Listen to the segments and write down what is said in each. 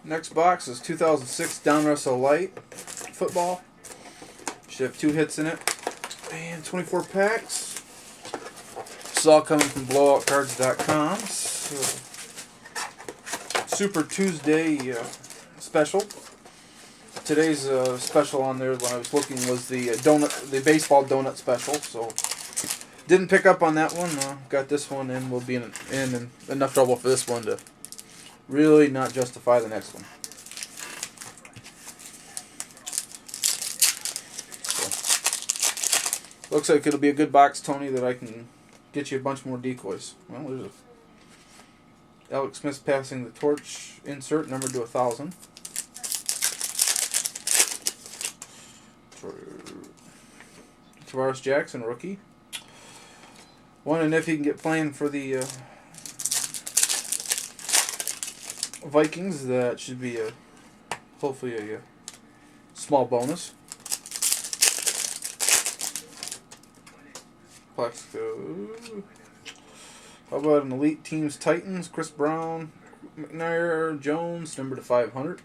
Next box is 2006 Donruss Light football. Should have 2 hits in it. And 24 packs. This is all coming from blowoutcards.com. So, Super Tuesday special. Today's special on there when I was looking was the baseball donut special. So didn't pick up on that one. Got this one, and we'll be in enough trouble for this one to really not justify the next one. So, looks like it'll be a good box, Tony, that I can get you a bunch more decoys. Well, there's Alex Smith passing the torch insert, numbered to 1,000. Tavares Jackson, rookie. Wondering if he can get playing for the Vikings. That should be hopefully a small bonus. Plexico. How about an Elite Teams Titans? Chris Brown, McNair, Jones, number to 500.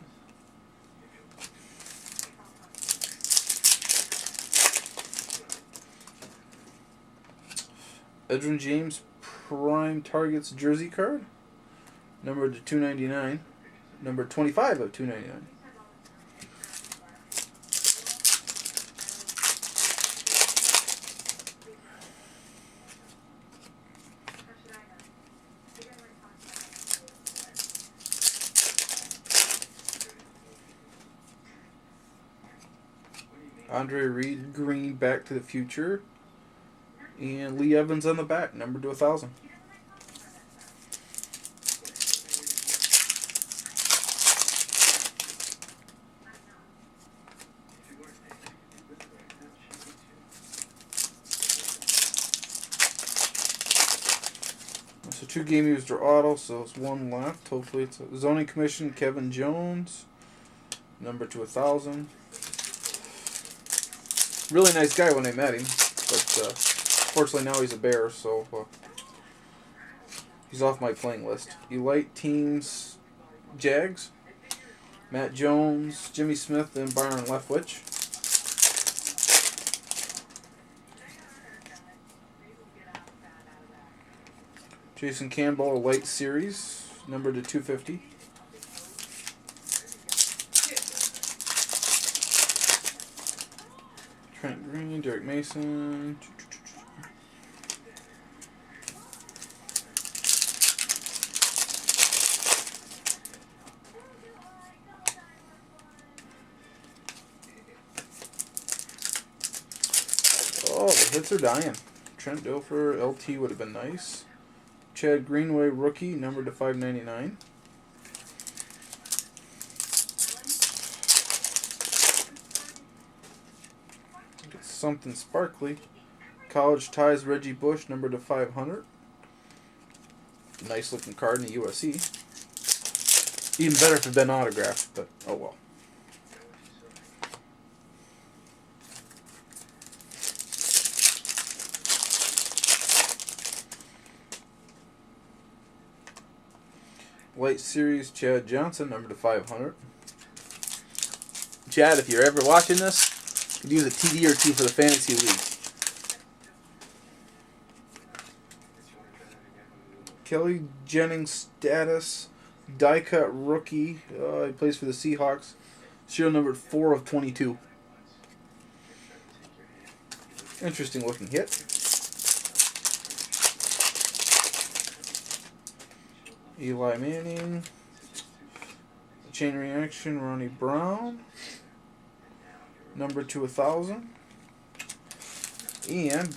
Edwin James Prime Targets jersey card, numbered to 299, number 25 of 299. Andre Reed Green Back to the Future. And Lee Evans on the back, numbered to 1,000. So 2 game used or auto, so it's 1 left. Hopefully it's a zoning commission. Kevin Jones, numbered to 1,000. Really nice guy when I met him, but fortunately now he's a Bear, so he's off my playing list. Elite Teams Jags, Matt Jones, Jimmy Smith, and Byron Leftwich. Jason Campbell, Elite Series, numbered to 250. Trent Green, Derek Mason. Oh, the hits are dying. Trent Dilfer, LT would have been nice. Chad Greenway, rookie, numbered to 599. Get something sparkly. College Ties, Reggie Bush, numbered to 500. Nice looking card in the USC. Even better if it had been autographed, but oh well. Light Series, Chad Johnson, number to 500. Chad, if you're ever watching this, could use a TD or 2 for the fantasy league. Kelly Jennings status, die cut rookie. He plays for the Seahawks. Serial number 4 of 22. Interesting looking hit. Eli Manning, Chain Reaction, Ronnie Brown, number to 1,000, and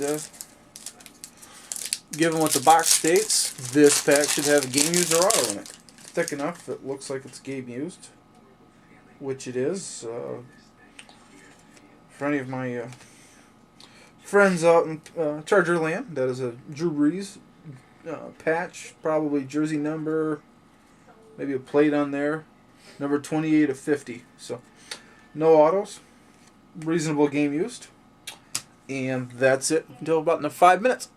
given what the box states, this pack should have a game used or auto in it. Thick enough, it looks like it's game used, which it is. For any of my friends out in Charger land, that is a Drew Brees patch, probably jersey number, maybe a plate on there, number 28 of 50. So no autos, reasonable game used, and that's it until about in 5 minutes.